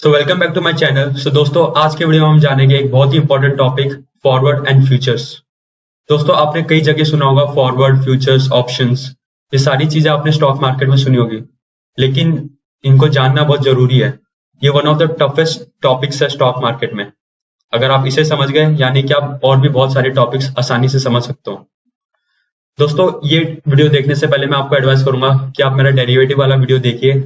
Welcome back to my channel. दोस्तों, आज के वीडियो में हम जानेंगे एक बहुत ही important topic, forward and futures. दोस्तों, आपने कई जगह सुना होगा फॉरवर्ड, फ्यूचर्स, ऑप्शंस। ये सारी चीजें आपने स्टॉक मार्केट में सुनी होगी, लेकिन इनको जानना बहुत जरूरी है। ये one of the toughest topics है स्टॉक मार्केट में। अगर आप इसे समझ गए, यानी कि आप और भी बहुत सारे टॉपिक्स आसानी से समझ सकते हो। दोस्तों, ये वीडियो देखने से पहले मैं आपको एडवाइस करूंगा कि आप मेरा डेरिवेटिव वाला वीडियो देखिए।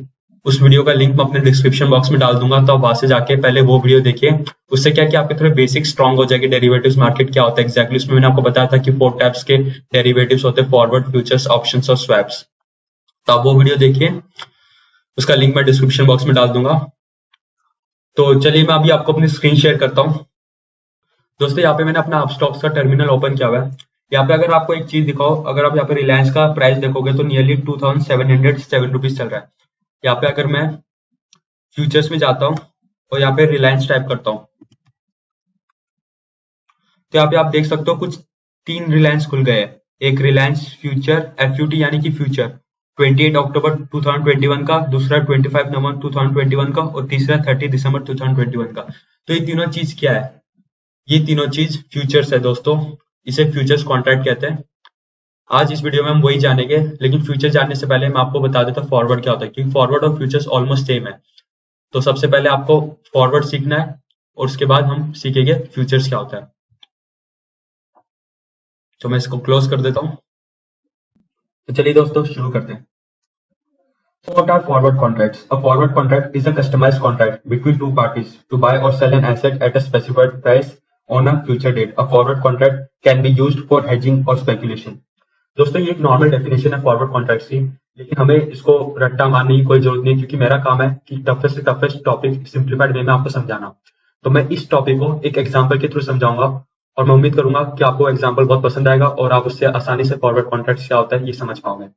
उस वीडियो का लिंक मैं अपने डिस्क्रिप्शन बॉक्स में डाल दूंगा, तो आप वहां से जाके पहले वो वीडियो देखिए। उससे क्या कि आपके थोड़े बेसिक स्ट्रांग हो जाएगी, डेरिवेटिव्स मार्केट क्या होता है एग्जैक्टली। उसमें मैंने आपको बताया था कि 4 टाइप्स के डेरिवेटिव्स होते हैं, फॉरवर्ड, फ्यूचर्स, ऑप्शंस और स्वैप्स। तो आप वो वीडियो देखिए, उसका लिंक मैं डिस्क्रिप्शन बॉक्स में डाल दूंगा। तो चलिए मैं अभी आपको अपनी स्क्रीन शेयर करता हूँ। दोस्तों, यहाँ पे मैंने अपना अपस्टॉक्स का टर्मिनल ओपन किया हुआ है। यहाँ पे अगर आपको एक चीज दिखाओ, अगर आप यहाँ पे रिलायंस का प्राइस देखोगे तो नियरली 2707 रुपीज चल रहा है। यहाँ पे अगर मैं फ्यूचर्स में जाता हूँ और यहाँ पे रिलायंस टाइप करता हूँ, तो यहाँ पे आप देख सकते हो कुछ 3 रिलायंस खुल गए हैं। एक रिलायंस फ्यूचर, एफयूटी यानी कि फ्यूचर 28 अक्टूबर 2021 का, दूसरा 25 नवंबर 2021 का और तीसरा 30 दिसंबर 2021 का। तो ये तीनों चीज क्या है? ये तीनों चीज फ्यूचर्स है दोस्तों। इसे फ्यूचर्स कॉन्ट्रैक्ट कहते हैं। आज इस वीडियो में हम वही जानेंगे, लेकिन फ्यूचर जानने से पहले मैं आपको बता देता हूँ फॉरवर्ड क्या होता है, क्योंकि फॉरवर्ड और फ्यूचर्स ऑलमोस्ट सेम है। तो सबसे पहले आपको फॉरवर्ड सीखना है और उसके बाद हम सीखेंगे फ्यूचर्स क्या होता है। तो मैं इसको क्लोज कर देता हूँ। तो चलिए दोस्तों शुरू करते हैं। So what are forward contracts? A forward contract is a customized contract between two parties to buy or sell an asset at a specified price on a future date. A forward contract can be used for hedging or speculation. दोस्तों, ये एक normal definition है forward contract की, लेकिन हमें इसको रट्टा मारने की कोई जरूरत नहीं, क्योंकि मेरा काम है कि टफेस्ट से टफेस्ट टॉपिक सिंप्लीफाइड वे में आपको समझाना। तो मैं इस टॉपिक को एक एग्जांपल के थ्रू समझाऊंगा और मैं उम्मीद करूंगा कि आपको एग्जांपल बहुत पसंद आएगा और आप उससे आसानी से फॉरवर्ड कॉन्ट्रैक्ट क्या होता है ये समझ पाओगे।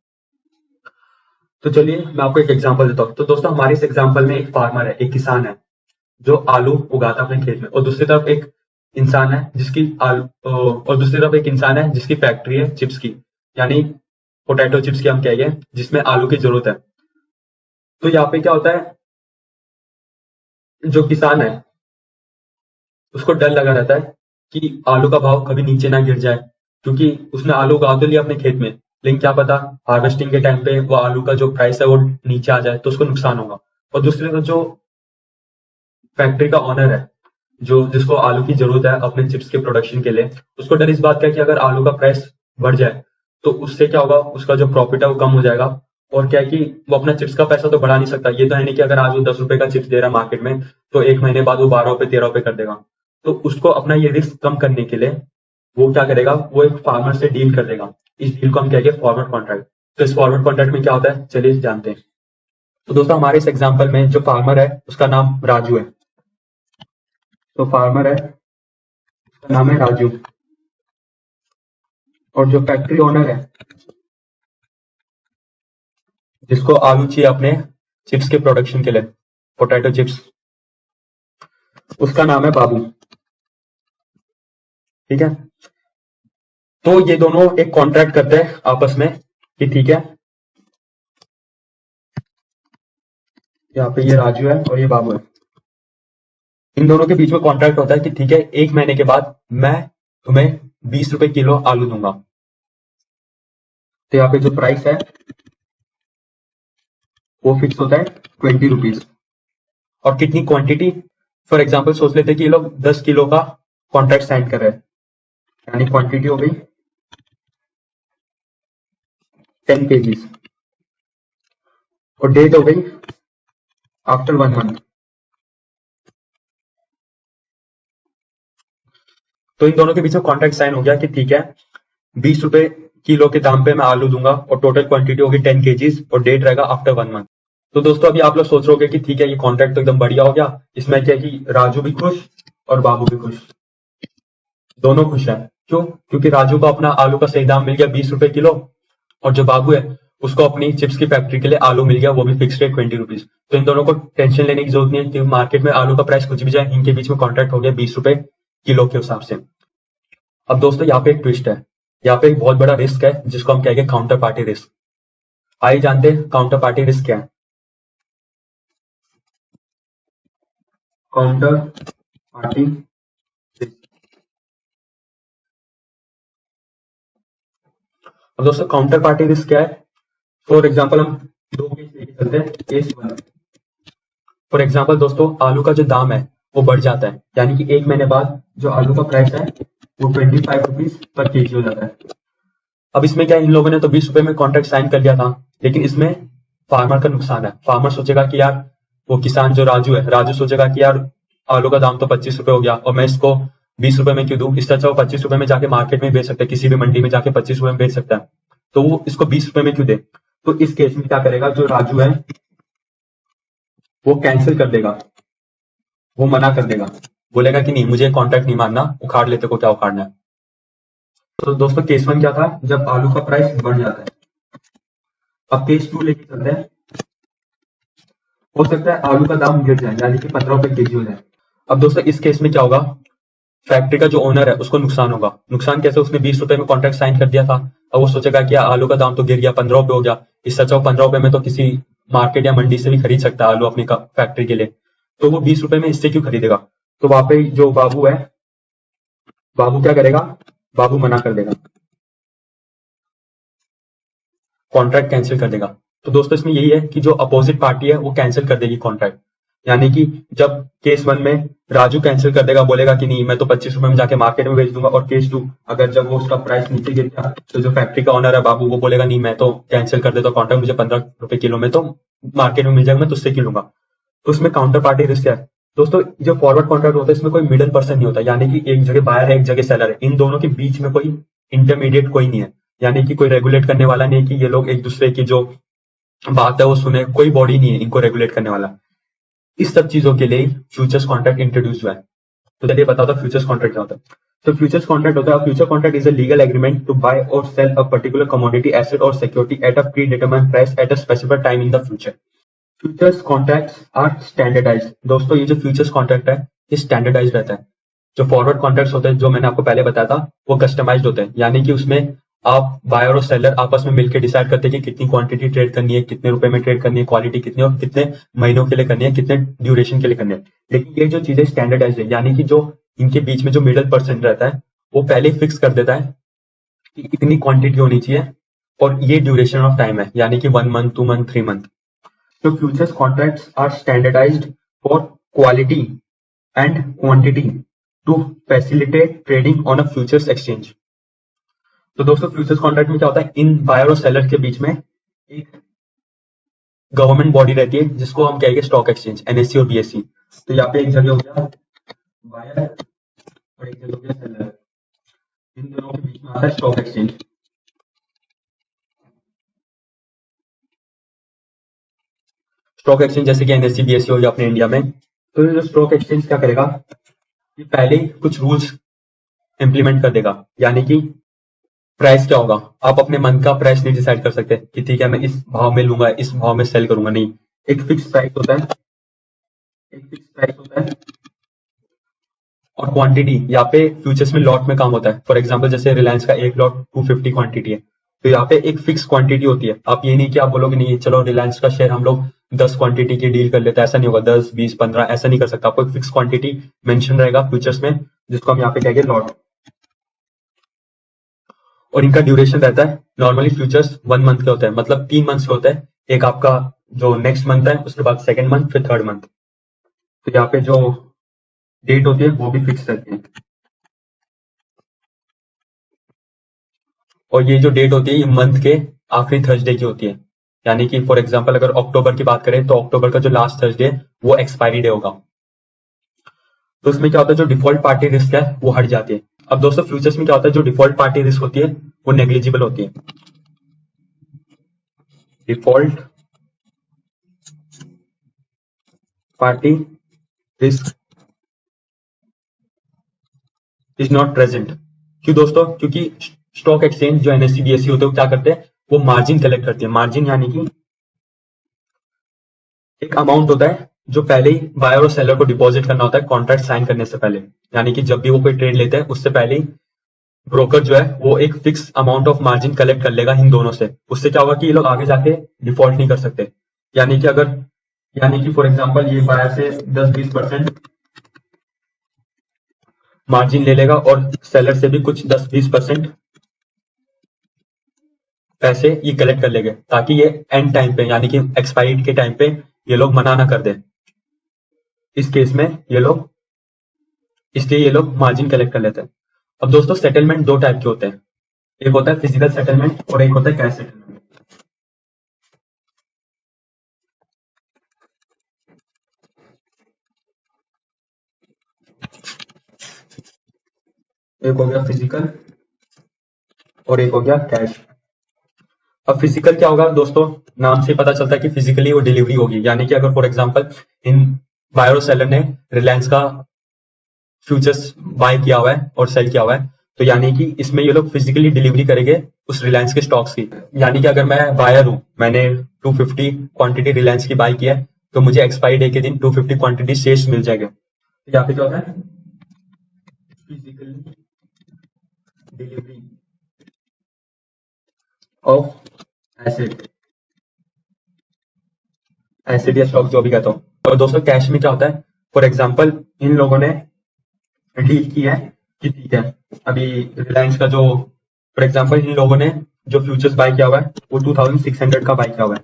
तो चलिए मैं आपको एक एग्जांपल देता हूँ। तो दोस्तों, हमारे इस एग्जांपल में एक फार्मर है, एक किसान है जो आलू उगाता है अपने खेत में, और दूसरी तरफ एक इंसान है जिसकी फैक्ट्री है चिप्स की, यानी पोटैटो चिप्स की हम कहेंगे, जिसमें आलू की जरूरत है। तो यहाँ पे क्या होता है, जो किसान है उसको डर लगा रहता है कि आलू का भाव कभी नीचे ना गिर जाए, क्योंकि उसने आलू उगा तो लिया अपने खेत में, लेकिन क्या पता हार्वेस्टिंग के टाइम पे वो आलू का जो प्राइस है वो नीचे आ जाए तो उसको नुकसान होगा। और दूसरी तरफ जो फैक्ट्री का ओनर है, जो जिसको आलू की जरूरत है अपने चिप्स के प्रोडक्शन के लिए, उसको डर इस बात का है कि अगर आलू का प्राइस बढ़ जाए तो उससे क्या होगा, उसका जो प्रॉफिट है वो कम हो जाएगा। और क्या है कि वो अपना चिप्स का पैसा तो बढ़ा नहीं सकता। ये तो है नहीं कि अगर आज वो 10 रुपए का चिप्स दे रहा है मार्केट में, तो एक महीने बाद वो 12 रुपए 13 रुपए कर देगा। तो उसको अपना ये रिस्क कम करने के लिए वो क्या करेगा, वो एक फार्मर से डील कर देगा। इस डील को हम कहेंगे फॉरवर्ड कॉन्ट्रैक्ट। तो इस फॉरवर्ड कॉन्ट्रैक्ट में क्या होता है, चलिए जानते हैं। तो दोस्तों, हमारे इस एग्जाम्पल में जो फार्मर है उसका नाम राजू है। तो फार्मर है, उसका नाम है राजू, और जो फैक्ट्री ओनर है जिसको आलू चाहिए अपने चिप्स के प्रोडक्शन के लिए, पोटैटो चिप्स, उसका नाम है बाबू। ठीक है। तो ये दोनों एक कॉन्ट्रैक्ट करते हैं आपस में कि ठीक है, यहाँ पे ये राजू है और ये बाबू है। इन दोनों के बीच में कॉन्ट्रैक्ट होता है कि ठीक है, एक महीने के बाद मैं तुम्हें 20 रुपए किलो आलू दूंगा। तो यहाँ पे जो प्राइस है वो फिक्स होता है 20 रुपीज। और कितनी क्वांटिटी, फॉर एग्जाम्पल सोच लेते हैं कि ये लोग 10 किलो का कॉन्ट्रैक्ट साइन कर रहे हैं, यानी क्वांटिटी हो गई 10 केजीज, और डेट हो गई आफ्टर 1 मंथ। तो इन दोनों के बीच में कॉन्ट्रैक्ट साइन हो गया कि ठीक है, 20 रुपए किलो के दाम पे मैं आलू दूंगा और टोटल क्वांटिटी होगी 10 केजीज और डेट रहेगा आफ्टर 1 मंथ। तो दोस्तों, अभी आप लोग सोच रहे हो कि ठीक है, ये कॉन्ट्रैक्ट तो एकदम बढ़िया हो गया। इसमें क्या है कि राजू भी खुश और बाबू भी खुश, दोनों खुश है। क्यों? क्योंकि राजू को अपना आलू का सही दाम मिल गया 20 रुपए किलो, और जो बाबू है उसको अपनी चिप्स की फैक्ट्री के लिए आलू मिल गया, वो भी फिक्स रेट 20 रुपीज। तो इन दोनों को टेंशन लेने की जरूरत नहीं है कि मार्केट में आलू का प्राइस कुछ भी जाए, इनके बीच में कॉन्ट्रैक्ट हो गया 20 रुपए किलो के हिसाब से। अब दोस्तों, यहाँ पे एक ट्विस्ट है, यहाँ पे एक बहुत बड़ा रिस्क है जिसको हम कहेंगे काउंटर पार्टी रिस्क। आइए जानते हैं काउंटर पार्टी रिस्क क्या है। Counter party risk. अब दोस्तों काउंटर पार्टी रिस्क क्या है? फॉर एग्जाम्पल हम दो केस लेके चलते हैं। केस 1, फॉर एग्जाम्पल दोस्तों आलू का जो दाम है वो बढ़ जाता है, यानी कि एक महीने बाद जो आलू का प्राइस है वो 25 रुपीज पर केजी हो जाता है। अब इसमें क्या, इन लोगों ने तो 20 रुपए में कॉन्ट्रैक्ट साइन कर लिया था, लेकिन इसमें फार्मर का नुकसान है। फार्मर सोचेगा कि यार, वो किसान जो राजू है, राजू सोचेगा कि यार आलू का दाम तो 25 रुपए हो गया और मैं इसको 20 रुपए में क्यों दूं, इससे अच्छा वो 25 रुपए में जाके मार्केट में बेच सकता है, किसी भी मंडी में जाके 25 रुपए में बेच सकता है, तो वो इसको 20 रुपए में क्यों दे। तो इस केस में क्या करेगा, जो राजू है वो कैंसिल कर देगा, वो मना कर देगा, बोलेगा कि नहीं मुझे कॉन्ट्रैक्ट नहीं मानना, उखाड़ लेते को क्या उखाड़ना है। तो दोस्तों केस 1 क्या था, जब आलू का प्राइस बढ़ जाता है। अब केस 2 लेके चलते हैं। हो सकता है आलू का दाम गिर जाए, यानी कि 15 रुपए केजी हो जाए। अब दोस्तों इस केस में क्या होगा, फैक्ट्री का जो ओनर है उसको नुकसान होगा। नुकसान कैसे, उसने 20 रुपए में कॉन्ट्रैक्ट साइन कर दिया था, अब वो सोचेगा कि आलू का दाम तो गिर गया, 15 रुपए हो गया, इससे अच्छा 15 रुपए में तो किसी मार्केट या मंडी से भी खरीद सकता है आलू अपनी फैक्ट्री के लिए, तो वो 20 रुपए में इससे क्यों खरीदेगा। तो वहां पे जो बाबू है, बाबू क्या करेगा, बाबू मना कर देगा, कॉन्ट्रैक्ट कैंसिल कर देगा। तो दोस्तों इसमें यही है कि जो अपोजिट पार्टी है वो कैंसिल कर देगी कॉन्ट्रैक्ट, यानी कि जब केस 1 में राजू कैंसिल कर देगा, बोलेगा कि नहीं मैं तो 25 रुपए में जाके मार्केट में बेच दूंगा, और केस 2 अगर जब वो उसका प्राइस नीचे गिर गया तो जो फैक्ट्री का ओनर है बाबू, वो बोलेगा नहीं मैं तो कैंसिल कर देता कॉन्ट्रैक्ट, मुझे 15 रुपए किलो में तो मार्केट में मिल जाएगा, मैं तुझसे क्यों लूंगा। तो उसमें काउंटर पार्टी रिस्क है। दोस्तों जो फॉरवर्ड कॉन्ट्रैक्ट होता है इसमें कोई मिडिल पर्सन नहीं होता, यानी कि एक जगह बायर है एक जगह सेलर है, इन दोनों के बीच में कोई इंटरमीडिएट कोई नहीं है, यानी कि कोई रेगुलेट करने वाला नहीं है कि ये लोग एक दूसरे की जो बात है वो सुने, कोई बॉडी नहीं है इनको रेगुलेट करने वाला। इस सब चीजों के लिए फ्यूचर्स कॉन्ट्रैक्ट इंट्रोड्यूस हुआ है। तो चलिए बताओ था फ्यूचर्स कॉन्ट्रैक्ट क्या होता है। तो फ्यूचर्स कॉन्ट्रैक्ट होता है, future contract is a legal agreement to buy or sell a particular commodity asset or security at a predetermined price at a specific time in the future. Futures contracts are standardized. दोस्तों ये जो futures contract है ये standardised रहता है। जो forward contracts होते हैं जो मैंने आपको पहले बताया था वो कस्टमाइज्ड होते हैं, यानी कि उसमें आप बायर और सेलर आपस में मिलकर डिसाइड करते हैं कि कितनी क्वांटिटी ट्रेड करनी है, कितने रुपए में ट्रेड करनी है, क्वालिटी कितनी और कितने महीनों के लिए करनी है, कितने ड्यूरेशन के लिए करनी है। लेकिन ये जो चीजें स्टैंडर्डाइज्ड है, यानी कि जो इनके बीच में जो मिडल पर्सन रहता है वो पहले फिक्स कर देता है कि इतनी क्वांटिटी होनी चाहिए और ये ड्यूरेशन ऑफ टाइम है, यानी कि 1 month 2 month 3 month. So futures contracts are standardized for quality and quantity to facilitate trading on a futures exchange. तो दोस्तों फ्यूचर्स कॉन्ट्रैक्ट में क्या होता है, इन बायर और सेलर के बीच में एक गवर्नमेंट बॉडी रहती है जिसको हम कहेंगे स्टॉक एक्सचेंज, एनएससी और बीएससी। तो यहाँ पे एक जगह हो गया बायर और एक जगह हो गया सेलर, इन दोनों के बीच में आता है स्टॉक एक्सचेंज। स्टॉक एक्सचेंज जैसे कि एनएससी बीएससी हो गया अपने इंडिया में। तो ये जो स्टॉक एक्सचेंज क्या करेगा, ये पहले ही कुछ रूल्स इंप्लीमेंट कर देगा, यानी कि प्राइस क्या होगा, आप अपने मन का प्राइस नहीं डिसाइड कर सकते कि ठीक है मैं इस भाव में लूंगा इस भाव में सेल करूंगा, नहीं, एक फिक्स प्राइस होता है, एक फिक्स प्राइस होता है। और क्वांटिटी यहाँ पे फ्यूचर्स में लॉट में काम होता है। फॉर एग्जांपल जैसे रिलायंस का एक लॉट 250 क्वांटिटी है, तो यहाँ पे एक फिक्स क्वांटिटी होती है। आप ये नहीं कि आप बोलोगे नहीं चलो रिलायंस का शेयर हम लोग 10 क्वांटिटी की डील कर लेते हैं, ऐसा नहीं होगा, 10 20 15 ऐसा नहीं कर सकता। आपको एक फिक्स क्वांटिटी मेंशन रहेगा फ्यूचर्स में, जिसको हम यहाँ पे कहेंगे लॉट, और इनका ड्यूरेशन रहता है नॉर्मली फ्यूचर्स 1 मंथ के होते हैं, मतलब 3 मंथ्स के होते हैं। एक आपका जो नेक्स्ट मंथ है, उसके बाद सेकंड मंथ, फिर थर्ड मंथ। तो यहाँ पे जो डेट होती है वो भी फिक्स रहती है, और ये जो डेट होती है ये मंथ के आखिरी थर्सडे की होती है। यानी कि फॉर एग्जांपल अगर अक्टूबर की बात करें तो अक्टूबर का जो लास्ट थर्सडे वो एक्सपायरी डे होगा। तो इसमें क्या होता है, जो डिफॉल्ट पार्टी रिस्क है वो हट जाती है। अब दोस्तों फ्यूचर्स में क्या होता है, जो डिफॉल्ट पार्टी रिस्क होती है वो नेग्लिजिबल होती है। Default party risk is not present. क्यों दोस्तों, क्योंकि स्टॉक एक्सचेंज जो एनएससी बीएससी होते हैं वो क्या करते हैं, वो मार्जिन कलेक्ट करते हैं। मार्जिन यानी कि एक अमाउंट होता है जो पहले ही बायर और सेलर को डिपॉजिट करना होता है कॉन्ट्रैक्ट साइन करने से पहले, यानी कि जब भी वो कोई ट्रेड लेते हैं उससे पहले ही ब्रोकर जो है वो एक fix amount of margin collect कर लेगा इन दोनों से। उससे क्या होगा कि ये लोग आगे जाके डिफॉल्ट नहीं कर सकते। यानी कि अगर, यानी कि फॉर एग्जांपल ये बायर से 10-20% मार्जिन ले लेगा और सेलर से भी कुछ 10-20% पैसे ये कलेक्ट कर लेंगे, ताकि ये एंड टाइम पे यानी कि एक्सपायरी के टाइम पे ये लोग मना ना कर दे। इस केस में ये लोग इसलिए ये लोग मार्जिन कलेक्ट कर लेते हैं। अब दोस्तों सेटलमेंट दो टाइप के होते हैं, एक होता है फिजिकल सेटलमेंट और एक होता है कैश सेटलमेंट। एक हो गया फिजिकल और एक हो गया कैश। अब फिजिकल क्या होगा दोस्तों, नाम से पता चलता है कि फिजिकली वो डिलीवरी होगी, यानी कि अगर फॉर एग्जांपल इन बायर और सेलर ने रिलायंस का फ्यूचर्स बाय किया हुआ है और सेल किया हुआ है, तो यानी कि इसमें ये लोग फिजिकली डिलीवरी करेंगे उस रिलायंस के स्टॉक्स की। यानी कि अगर मैं बायर हूं, मैंने 250 क्वांटिटी रिलायंस की बाय की है, तो मुझे एक्सपायरी डे के दिन 250 क्वांटिटी शेयर्स मिल जाएंगे। तो यहाँ पे क्या होता है, physically delivery of asset, asset या स्टॉक जो भी कहता हूँ। और दोस्तों कैश में क्या होता है, फॉर एग्जाम्पल इन लोगों ने डील की है कि ठीक है, अभी रिलायंस का जो फॉर एग्जाम्पल इन लोगों ने जो फ्यूचर्स बाय किया हुआ है वो 2600 का बाय किया हुआ है,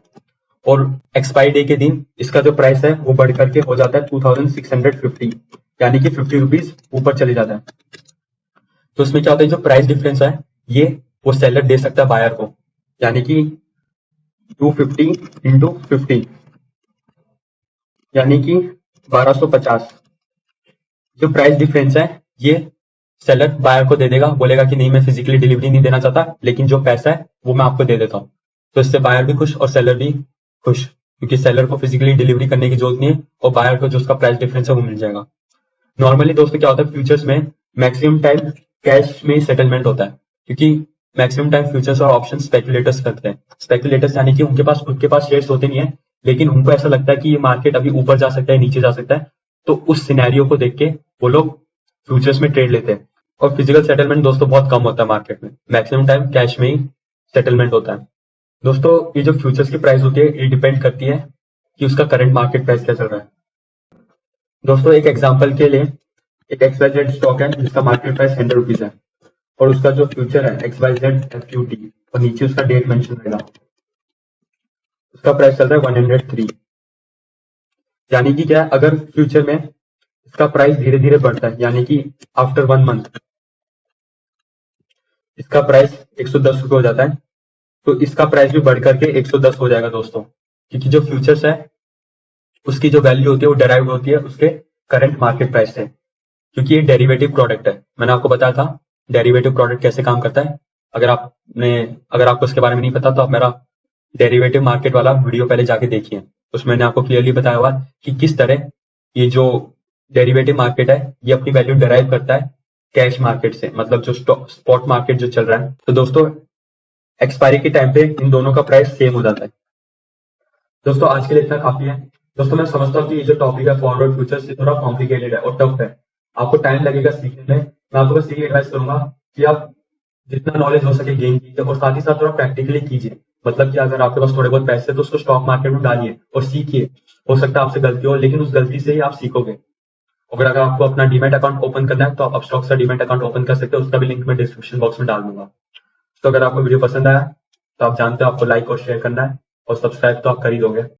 और एक्सपायरी डे के दिन इसका जो प्राइस है वो बढ़ करके हो जाता है 2650, यानी कि 50 रुपीज ऊपर चले जाता है। तो इसमें क्या होता है, जो प्राइस डिफरेंस है ये वो सेलर दे सकता है बायर को, यानी कि 250 इंटू 50 यानी कि 1250। जो प्राइस डिफरेंस है ये सेलर बायर को दे देगा, बोलेगा कि नहीं मैं फिजिकली डिलीवरी नहीं देना चाहता, लेकिन जो पैसा है वो मैं आपको दे देता हूँ। तो इससे बायर भी खुश और सेलर भी खुश, क्योंकि सेलर को फिजिकली डिलीवरी करने की जरूरत नहीं है और बायर को जो उसका प्राइस डिफरेंस है वो मिल जाएगा। नॉर्मली दोस्तों क्या होता है, फ्यूचर्स में मैक्सिमम टाइम कैश में ही सेटलमेंट होता है, क्योंकि मैक्सिमम टाइम फ्यूचर्स और ऑप्शन स्पेकुलेटर्स करते हैं। स्पेकुलेटर्स यानी कि उनके पास खुद के पास शेयर्स होते नहीं है, लेकिन उनको ऐसा लगता है कि ये मार्केट अभी ऊपर जा सकता है नीचे जा सकता है, तो उस सिनेरियो को देख के वो लोग फ्यूचर्स में ट्रेड लेते हैं। और फिजिकल सेटलमेंट दोस्तों बहुत कम होता है मार्केट में, मैक्सिमम टाइम कैश में ही सेटलमेंट होता है। दोस्तों ये जो फ्यूचर्स की प्राइस होती है ये डिपेंड करती है कि उसका करंट मार्केट प्राइस क्या चल रहा है। दोस्तों एक एग्जांपल के लिए, एक XYZ स्टॉक है जिसका मार्केट प्राइस 100 रुपीज है, और उसका जो फ्यूचर है XYZ FQT और नीचे उसका डेट मेंशन रहेगा, उसका प्राइस चल रहा है 103। यानी कि क्या है, अगर फ्यूचर में इसका प्राइस धीरे धीरे बढ़ता है, यानी कि आफ्टर 1 मंथ इसका प्राइस 110 रुपये हो जाता है, तो इसका प्राइस भी बढ़ करके 110 हो जाएगा दोस्तों, क्योंकि जो फ्यूचर्स है उसकी जो वैल्यू होती है वो डेराइव होती है उसके करंट मार्केट प्राइस से, क्योंकि ये डेरिवेटिव प्रोडक्ट है। मैंने आपको बताया था डेरिवेटिव प्रोडक्ट कैसे काम करता है। अगर आपको इसके बारे में नहीं पता तो आप मेरा डेरिवेटिव मार्केट वाला वीडियो पहले जाके देखिए, उसमें मैंने आपको क्लियरली बताया हुआ कि किस तरह ये जो डेरिवेटिव मार्केट है ये अपनी वैल्यू डेराइव करता है कैश मार्केट से, मतलब जो स्पॉट मार्केट जो चल रहा है। तो दोस्तों एक्सपायरी के टाइम पे इन दोनों का प्राइस सेम हो जाता है। दोस्तों आज के लिए इतना काफी है। दोस्तों मैं समझता हूँ कि ये जो टॉपिक है फॉरवर्ड फ्यूचर्स ये थोड़ा कॉम्प्लिकेटेड है और टफ है, आपको टाइम लगेगा सीखने में। मैं आपको बस यही एडवाइस करूंगा कि आप जितना नॉलेज हो सके गेन कीजिए और साथ ही साथ थोड़ा प्रैक्टिकली कीजिए। मतलब कि अगर आपके पास थोड़े बहुत पैसे हैं तो उसको स्टॉक मार्केट में डालिए और सीखिए। हो सकता है आपसे गलती हो, लेकिन उस गलती से ही आप सीखोगे। अगर आपको अपना डीमैट अकाउंट ओपन करना है तो आप अपस्टॉक्स का डीमैट अकाउंट ओपन कर सकते हो, उसका भी लिंक मैं डिस्क्रिप्शन बॉक्स में डाल दूंगा। तो अगर आपको वीडियो पसंद आया तो आप जानते हो आपको लाइक और शेयर करना है, और सब्सक्राइब तो आप कर ही दोगे।